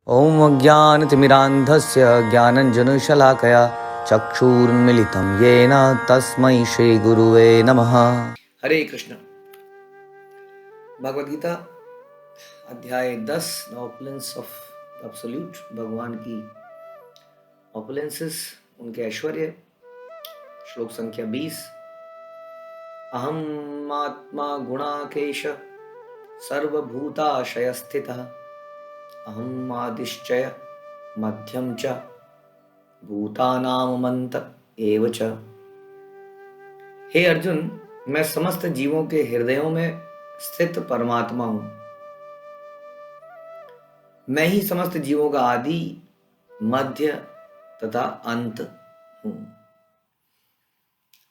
ॐ अज्ञानतिमिरान्धस्य ज्ञानञ्जनशलाकया चक्षुरुन्मिलितं येन तस्मै श्रीगुरुवे नमः। हरे कृष्ण। भगवद गीता अध्याय 10 द ऑपुलेंस ऑफ एब्सोल्यूट। भगवान की ऑपुलेंसेस, उनके ऐश्वर्य। श्लोक संख्या 20। अहम आत्मा गुणाकेश सर्वभूताशय स्थितः अहम आदिश्चय मध्यम च भूतानामंत एव च। हे अर्जुन, मैं समस्त जीवों के हृदयों में स्थित परमात्मा हूं। मैं ही समस्त जीवों का आदि, मध्य तथा अंत हूं।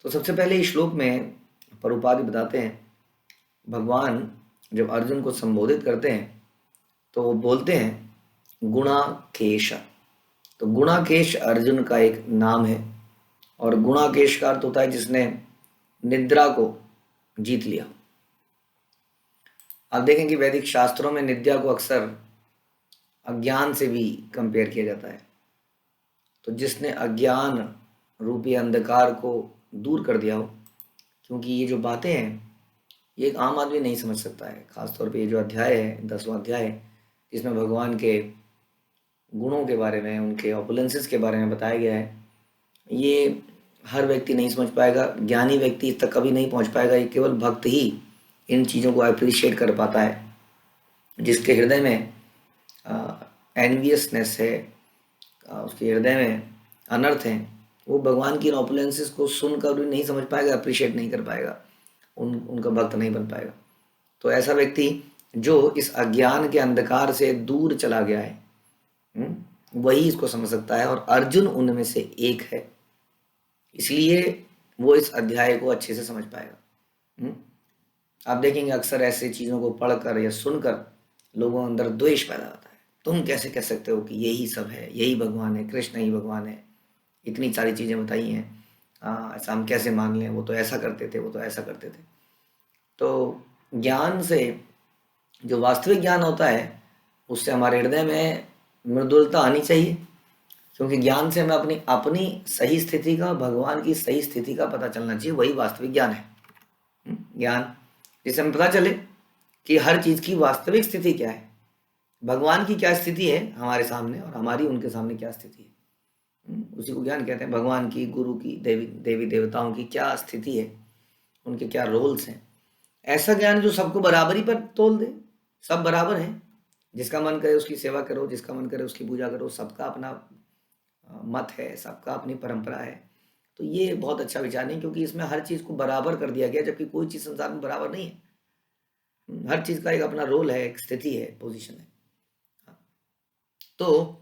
तो सबसे पहले इस श्लोक में प्रभुपाद बताते हैं, भगवान जब अर्जुन को संबोधित करते हैं तो वो बोलते हैं गुणाकेश। तो गुणाकेश अर्जुन का एक नाम है, और गुणाकेश का अर्थ होता है जिसने निद्रा को जीत लिया। आप देखें कि वैदिक शास्त्रों में निद्रा को अक्सर अज्ञान से भी कंपेयर किया जाता है। तो जिसने अज्ञान रूपी अंधकार को दूर कर दिया हो, क्योंकि ये जो बातें हैं ये एक आम आदमी नहीं समझ सकता है। खासतौर पे ये जो अध्याय है, 10वां अध्याय है, जिसमें भगवान के गुणों के बारे में, उनके ऑपुलेंसेस के बारे में बताया गया है, ये हर व्यक्ति नहीं समझ पाएगा। ज्ञानी व्यक्ति तक कभी नहीं पहुंच पाएगा। ये केवल भक्त ही इन चीज़ों को अप्रिशिएट कर पाता है। जिसके हृदय में एनवियसनेस है, उसके हृदय में अनर्थ है, वो भगवान की ऑपुलेंसेस को सुनकर भी नहीं समझ पाएगा, अप्रिशिएट नहीं कर पाएगा, उनका भक्त नहीं बन पाएगा। तो ऐसा व्यक्ति जो इस अज्ञान के अंधकार से दूर चला गया है, वही इसको समझ सकता है, और अर्जुन उनमें से एक है। इसलिए वो इस अध्याय को अच्छे से समझ पाएगा। आप देखेंगे अक्सर ऐसे चीज़ों को पढ़कर या सुनकर लोगों के अंदर द्वेष पैदा होता है। तुम कैसे कह सकते हो कि यही सब है, यही भगवान है, कृष्ण ही भगवान है, इतनी सारी चीज़ें बताई हैं, ऐसा हम कैसे मान लें, वो तो ऐसा करते थे, वो तो ऐसा करते थे। तो ज्ञान से, जो वास्तविक ज्ञान होता है, उससे हमारे हृदय में मृदुलता आनी चाहिए, क्योंकि ज्ञान से हमें अपनी सही स्थिति का, भगवान की सही स्थिति का पता चलना चाहिए। वही वास्तविक ज्ञान है। ज्ञान जिससे हमें पता चले कि हर चीज़ की वास्तविक स्थिति क्या है, भगवान की क्या स्थिति है हमारे सामने, और हमारी उनके सामने क्या स्थिति है, उसी को ज्ञान कहते हैं। भगवान की, गुरु की, देवी देवताओं की क्या स्थिति है, उनके क्या रोल्स हैं। ऐसा ज्ञान जो सबको बराबरी पर तोल दे, सब बराबर हैं, जिसका मन करे उसकी सेवा करो, जिसका मन करे उसकी पूजा करो, सबका अपना मत है, सबका अपनी परंपरा है। तो ये बहुत अच्छा विचार नहीं, क्योंकि इसमें हर चीज़ को बराबर कर दिया गया, जबकि कोई चीज़ संसार में बराबर नहीं है। हर चीज़ का एक अपना रोल है, एक स्थिति है, पोजीशन है। तो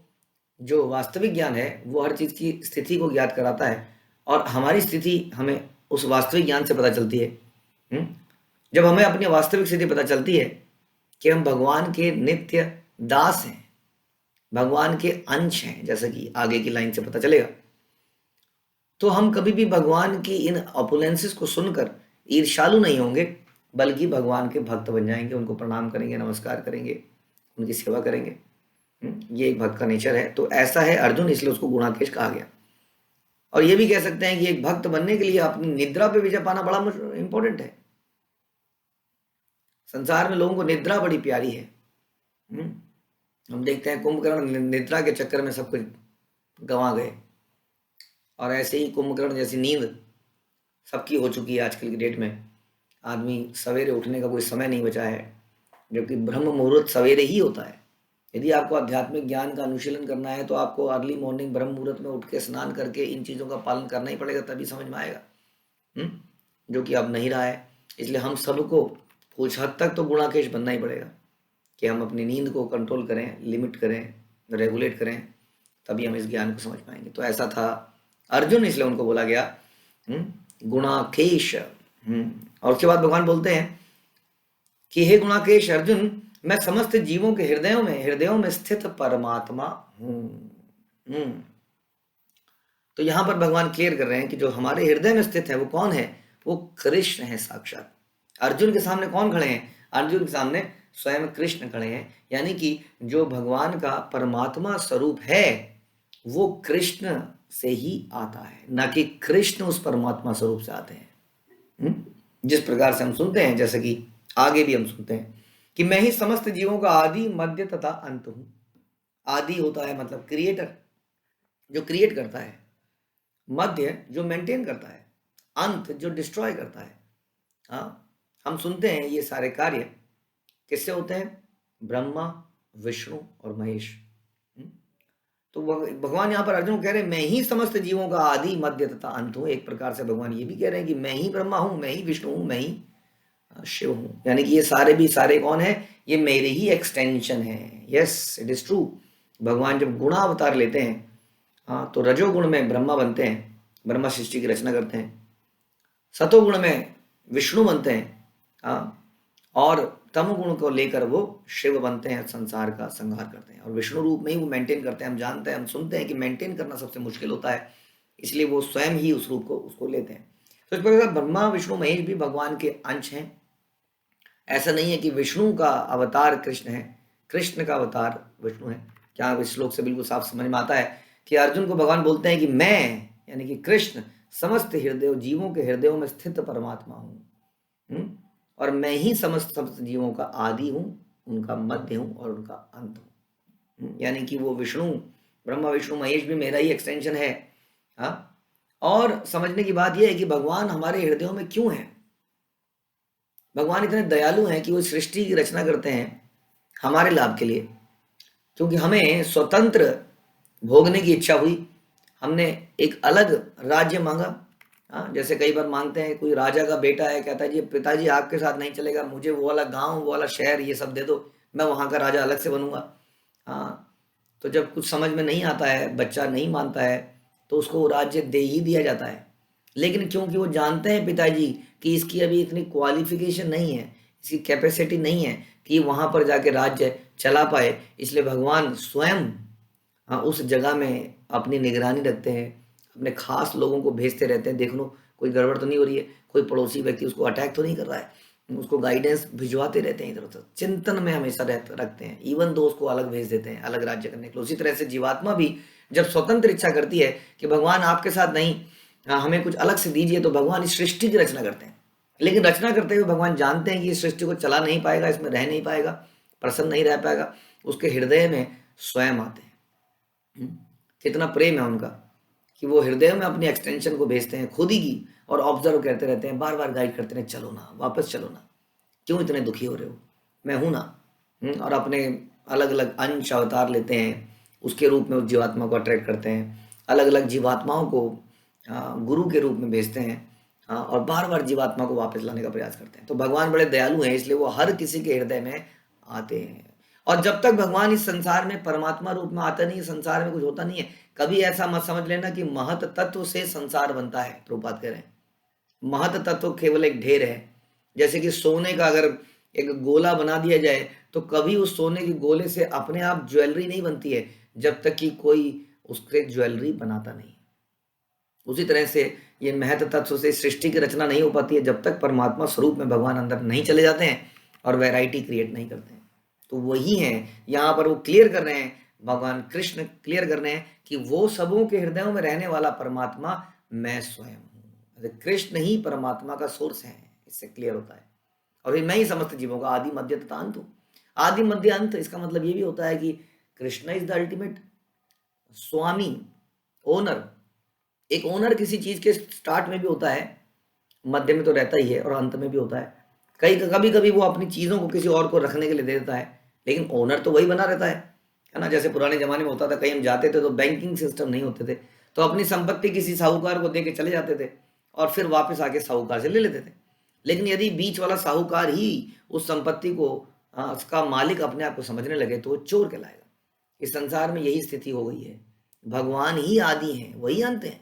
जो वास्तविक ज्ञान है वो हर चीज़ की स्थिति को ज्ञात कराता है, और हमारी स्थिति हमें उस वास्तविक ज्ञान से पता चलती है। जब हमें अपनी वास्तविक स्थिति पता चलती है कि हम भगवान के नित्य दास हैं, भगवान के अंश हैं, जैसा कि आगे की लाइन से पता चलेगा, तो हम कभी भी भगवान की इन ऑपुलेंसेस को सुनकर ईर्ष्यालु नहीं होंगे, बल्कि भगवान के भक्त बन जाएंगे, उनको प्रणाम करेंगे, नमस्कार करेंगे, उनकी सेवा करेंगे। ये एक भक्त का नेचर है। तो ऐसा है अर्जुन, इसलिए उसको गुणाकेश कहा गया। और ये भी कह सकते हैं कि एक भक्त बनने के लिए अपनी निद्रा पे विजय पाना बड़ा इंपॉर्टेंट है। संसार में लोगों को निद्रा बड़ी प्यारी है। हम देखते हैं कुंभकर्ण निद्रा के चक्कर में सब कुछ गंवा गए, और ऐसे ही कुंभकर्ण जैसी नींद सबकी हो चुकी है आजकल की डेट में। आदमी सवेरे उठने का कोई समय नहीं बचा है, जबकि ब्रह्म मुहूर्त सवेरे ही होता है। यदि आपको आध्यात्मिक ज्ञान का अनुशीलन करना है तो आपको अर्ली मॉर्निंग ब्रह्म मुहूर्त में उठ के स्नान करके इन चीज़ों का पालन करना ही पड़ेगा, तभी समझ में आएगा, जो कि अब नहीं रहा है। इसलिए हम सबको कुछ हद तक तो गुणाकेश बनना ही पड़ेगा, कि हम अपनी नींद को कंट्रोल करें, लिमिट करें, रेगुलेट करें, तभी हम इस ज्ञान को समझ पाएंगे। तो ऐसा था अर्जुन, इसलिए उनको बोला गया गुणाकेश। और उसके बाद भगवान बोलते हैं कि हे गुणाकेश अर्जुन, मैं समस्त जीवों के हृदयों में स्थित परमात्मा हूं। तो यहां पर भगवान क्लियर कर रहे हैं कि जो हमारे हृदय में स्थित है वो कौन है, वो कृष्ण है साक्षात। अर्जुन के सामने कौन खड़े हैं? अर्जुन के सामने स्वयं कृष्ण खड़े हैं, यानी कि जो भगवान का परमात्मा स्वरूप है वो कृष्ण से ही आता है, ना कि कृष्ण उस परमात्मा स्वरूप से आते हैं। जिस प्रकार से हम सुनते हैं, जैसे कि आगे भी हम सुनते हैं कि मैं ही समस्त जीवों का आदि मध्य तथा अंत हूं। आदि होता है मतलब क्रिएटर, जो क्रिएट करता है, मध्य जो मेंटेन करता है, अंत जो डिस्ट्रॉय करता है। हाँ, हम सुनते हैं ये सारे कार्य किससे होते हैं? ब्रह्मा, विष्णु और महेश। तो भगवान यहाँ पर अर्जुन को कह रहे हैं मैं ही समस्त जीवों का आदि मध्य तथा अंत हूँ। एक प्रकार से भगवान ये भी कह रहे हैं कि मैं ही ब्रह्मा हूँ, मैं ही विष्णु हूँ, मैं ही शिव हूँ। यानी कि ये सारे भी सारे कौन है? ये मेरे ही एक्सटेंशन है। Yes, it is true. भगवान जब गुणावतार लेते हैं, हाँ, तो रजोगुण में ब्रह्मा बनते हैं, ब्रह्मा सृष्टि की रचना करते हैं। सतोगुण में विष्णु बनते हैं, हाँ, और तमोगुण को लेकर वो शिव बनते हैं, संसार का संहार करते हैं और विष्णु रूप में ही वो मेंटेन करते हैं। हम जानते हैं, हम सुनते हैं कि मेंटेन करना सबसे मुश्किल होता है, इसलिए वो स्वयं ही उस रूप को उसको लेते हैं। तो इस प्रकार ब्रह्मा विष्णु महेश भी भगवान के अंश हैं। ऐसा नहीं है कि विष्णु का अवतार कृष्ण है, कृष्ण का अवतार विष्णु है। क्या इस श्लोक से बिल्कुल साफ समझ में आता है कि अर्जुन को भगवान बोलते हैं कि मैं यानी कि कृष्ण समस्त हृदय जीवों के हृदयों में स्थित परमात्मा हूँ, और मैं ही समस्त जीवों का आदि हूँ, उनका मध्य हूँ और उनका अंत हूँ। यानी कि वो विष्णु, ब्रह्मा विष्णु महेश भी मेरा ही एक्सटेंशन है। हाँ, और समझने की बात यह है कि भगवान हमारे हृदयों में क्यों है। भगवान इतने दयालु हैं कि वो सृष्टि की रचना करते हैं हमारे लाभ के लिए, क्योंकि हमें स्वतंत्र भोगने की इच्छा हुई, हमने एक अलग राज्य मांगा। हाँ, जैसे कई बार मांगते हैं, कोई राजा का बेटा है, कहता है जी पिताजी आपके साथ नहीं चलेगा, मुझे वो वाला गांव, वो वाला शहर, ये सब दे दो, मैं वहाँ का राजा अलग से बनूंगा। हाँ, तो जब कुछ समझ में नहीं आता है, बच्चा नहीं मानता है, तो उसको वो राज्य दे ही दिया जाता है। लेकिन क्योंकि वो जानते हैं पिताजी कि इसकी अभी इतनी क्वालिफिकेशन नहीं है, इसकी कैपेसिटी नहीं है कि वहाँ पर जाके राज्य चला पाए, इसलिए भगवान स्वयं, हाँ, उस जगह में अपनी निगरानी रखते हैं, अपने खास लोगों को भेजते रहते हैं, देख लो कोई गड़बड़ तो नहीं हो रही है, कोई पड़ोसी व्यक्ति उसको अटैक तो नहीं कर रहा है, उसको गाइडेंस भिजवाते रहते हैं इधर उधर, चिंतन में हमेशा रखते हैं, इवन दो उसको अलग भेज देते हैं अलग राज्य करने के लिए। उसी तरह से जीवात्मा भी जब स्वतंत्र इच्छा करती है कि भगवान आपके साथ नहीं, हमें कुछ अलग से दीजिए, तो भगवान इस सृष्टि की रचना करते हैं। लेकिन रचना करते हुए भगवान जानते हैं कि इस सृष्टि को चला नहीं पाएगा, इसमें रह नहीं पाएगा, प्रसन्न नहीं रह पाएगा, उसके हृदय में स्वयं आते हैं। कितना प्रेम है उनका कि वो हृदय में अपनी एक्सटेंशन को भेजते हैं खुद ही की, और ऑब्जर्व करते रहते हैं, बार बार गाइड करते हैं, चलो ना, वापस चलो ना, क्यों इतने दुखी हो रहे हो, मैं हूं ना। और अपने अलग अलग अंश अवतार लेते हैं, उसके रूप में उस जीवात्मा को अट्रैक्ट करते हैं, अलग अलग जीवात्माओं को गुरु के रूप में भेजते हैं, और बार बार जीवात्मा को वापस लाने का प्रयास करते हैं। तो भगवान बड़े दयालु हैं, इसलिए वो हर किसी के हृदय में आते हैं। और जब तक भगवान इस संसार में परमात्मा रूप में आता नहीं, संसार में कुछ होता नहीं है। कभी ऐसा मत समझ लेना कि महत तत्व से संसार बनता है। प्रभुपाद कह रहे हैं महत तत्व केवल एक ढेर है। जैसे कि सोने का अगर एक गोला बना दिया जाए, तो कभी उस सोने के गोले से अपने आप ज्वेलरी नहीं बनती है, जब तक कि कोई उसके ज्वेलरी बनाता नहीं। उसी तरह से ये महत तत्व से सृष्टि की रचना नहीं हो पाती है, जब तक परमात्मा स्वरूप में भगवान अंदर नहीं चले जाते हैं और वैरायटी क्रिएट नहीं करते हैं। तो वही है यहाँ पर वो क्लियर कर रहे हैं, भगवान कृष्ण क्लियर कर रहे हैं कि वो सबों के हृदयों में रहने वाला परमात्मा मैं स्वयं हूँ। कृष्ण ही परमात्मा का सोर्स है, इससे क्लियर होता है। और मैं ही समस्त जीवों का आदि मध्य तथा अंत हूँ। आदि मध्य अंत, इसका मतलब ये भी होता है कि Krishna is the ultimate Swami, owner. एक ओनर किसी चीज के स्टार्ट में भी होता है, मध्य में तो रहता ही है, और अंत में भी होता है। कभी कभी वो अपनी चीजों को किसी और को रखने के लिए दे देता है, लेकिन ओनर तो वही बना रहता है ना। जैसे पुराने जमाने में होता था, कहीं हम जाते थे तो बैंकिंग सिस्टम नहीं होते थे, तो अपनी संपत्ति किसी साहूकार को दे के चले जाते थे और फिर वापस आके साहूकार से ले लेते थे। लेकिन यदि बीच वाला साहूकार ही उस संपत्ति को, उसका मालिक अपने आप को समझने लगे, तो वो चोर कहलाएगा। इस संसार में यही स्थिति हो गई है। भगवान ही आदि हैं, वही अंत हैं।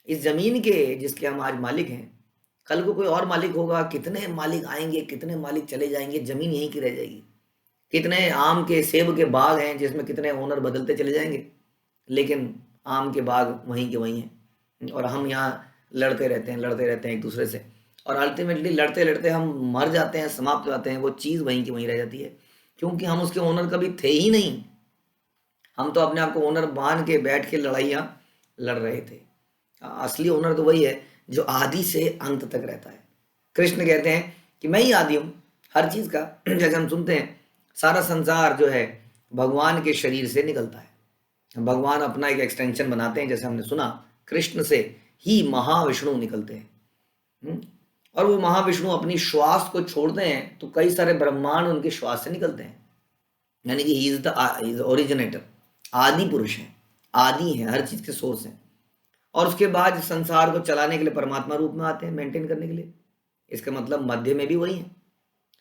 इस जमीन के जिसके हम आज मालिक हैं, कल को कोई और मालिक होगा, कितने मालिक आएंगे, कितने मालिक चले जाएंगे, जमीन यहीं की रह जाएगी। कितने आम के सेब के बाग हैं जिसमें कितने ओनर बदलते चले जाएंगे, लेकिन आम के बाग वहीं के वहीं हैं, और हम यहाँ लड़ते रहते हैं एक दूसरे से, और अल्टीमेटली लड़ते लड़ते हम मर जाते हैं, समाप्त हो जाते हैं, वो चीज़ वहीं की वहीं रह जाती है। क्योंकि हम उसके ओनर कभी थे ही नहीं। हम तो अपने आप को ओनर मान के बैठ के लड़ाइयाँ लड़ रहे थे। असली ओनर तो वही है जो आदि से अंत तक रहता है। कृष्ण कहते हैं कि मैं ही आदि हूँ हर चीज़ का। जैसे हम सुनते हैं सारा संसार जो है भगवान के शरीर से निकलता है। भगवान अपना एक एक्सटेंशन बनाते हैं, जैसे हमने सुना कृष्ण से ही महाविष्णु निकलते हैं। और वो महाविष्णु अपनी श्वास को छोड़ते हैं तो कई सारे ब्रह्मांड उनके श्वास से निकलते हैं। यानी कि ही इज द ओरिजिनेटर, आदि पुरुष है, आदि है, हर चीज के सोर्स हैं। और उसके बाद संसार को चलाने के लिए परमात्मा रूप में आते हैं, मेंटेन करने के लिए। इसका मतलब मध्य में भी वही है।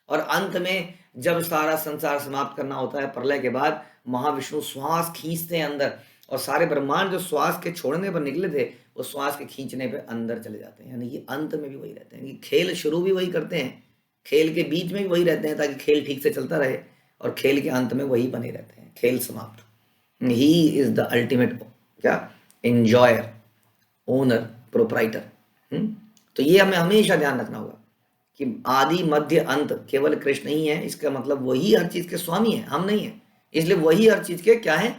और अंत में जब सारा संसार समाप्त करना होता है प्रलय के बाद, महाविष्णु श्वास खींचते हैं अंदर, और सारे ब्रह्मांड जो श्वास के छोड़ने पर निकले थे वो श्वास के खींचने पे अंदर चले जाते हैं। यानी कि अंत में भी वही रहते हैं, कि खेल शुरू भी वही करते हैं, खेल के बीच में भी वही रहते हैं, ताकि खेल ठीक से चलता रहे, और खेल के अंत में वही बने रहते हैं, खेल समाप्त। ही इज द अल्टीमेट क्या एंजॉयर, ओनर, प्रोप्राइटर। तो ये हमें हमेशा ध्यान रखना होगा कि आदि मध्य अंत केवल कृष्ण ही है। इसका मतलब वही हर चीज के स्वामी है, हम नहीं है। इसलिए वही हर चीज के क्या है,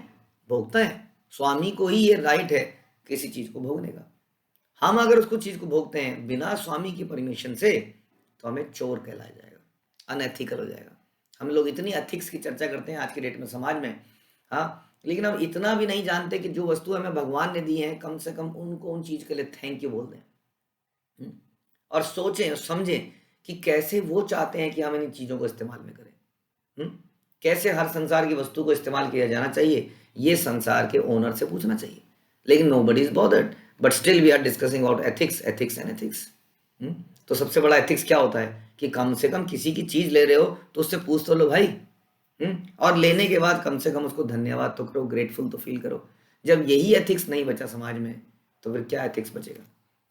भोगता है। स्वामी को ही ये राइट है किसी चीज को भोगने का। हम अगर उसको चीज को भोगते हैं बिना स्वामी की परमिशन से तो हमें चोर कहलाया जाएगा, अनएथिकल हो जाएगा। हम लोग इतनी एथिक्स की चर्चा करते हैं आज की डेट में समाज में, हाँ, लेकिन हम इतना भी नहीं जानते कि जो वस्तु हमें भगवान ने दी है कम से कम उनको उन चीज के लिए थैंक यू बोल दें। और सोचें और समझें कि कैसे वो चाहते हैं कि हम इन चीजों को इस्तेमाल में करें। कैसे हर संसार की वस्तु को इस्तेमाल किया जाना चाहिए, ये संसार के ओनर से पूछना चाहिए। लेकिन nobody is bothered, but still we are discussing about ethics, ethics and ethics. तो सबसे बड़ा एथिक्स क्या होता है कि कम से कम किसी की चीज ले रहे हो तो उससे पूछ तो लो भाई। और लेने के बाद कम से कम उसको धन्यवाद तो करो, ग्रेटफुल तो फील करो। जब यही एथिक्स नहीं बचा समाज में तो फिर क्या एथिक्स बचेगा।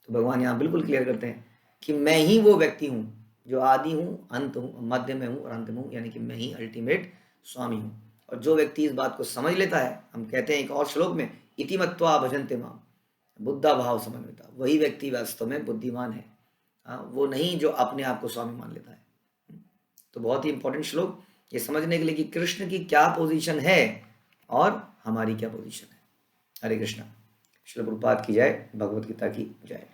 तो भगवान यहाँ बिल्कुल क्लियर करते हैं कि मैं ही वो व्यक्ति हूँ जो आदि हूँ, अंत हूँ, मध्य में हूँ और अंत में हूँ। यानी कि मैं ही अल्टीमेट स्वामी हूँ। और जो व्यक्ति इस बात को समझ लेता है, हम कहते हैं एक और श्लोक में, इति मत्वा भजन्ते माम बुद्धा भाव समन्विता, वही व्यक्ति वास्तव में बुद्धिमान है। वो नहीं जो अपने आप को स्वामी मान लेता है। तो बहुत ही इंपॉर्टेंट श्लोक ये समझने के लिए कि कृष्ण की क्या पोजीशन है और हमारी क्या पोजीशन है। हरे कृष्णा। श्रील प्रभुपाद की जय, भगवत गीता की जय।